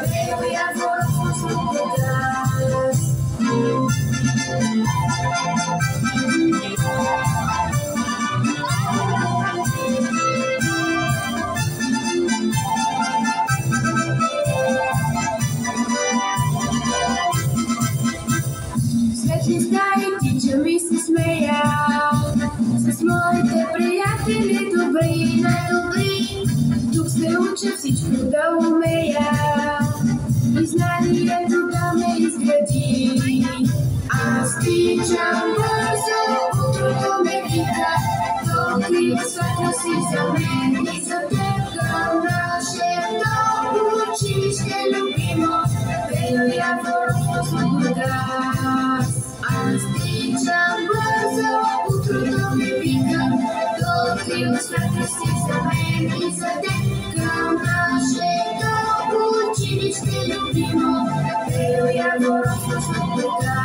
We are for us. Светли стаи тичаме се смеят, с моите приятели добри, най-добри. Тук се уча всичко да умея и знанието да ме изгради. Аз тичам бързо, утрото ме вика, то открива светло си за мен и за теб към нашето училище любимо. Белия форум свобода. Аз тичам бързо, утрото ме вика, то открива светло си за мен и за теб към нашето училище любимо. Белия форум свобода.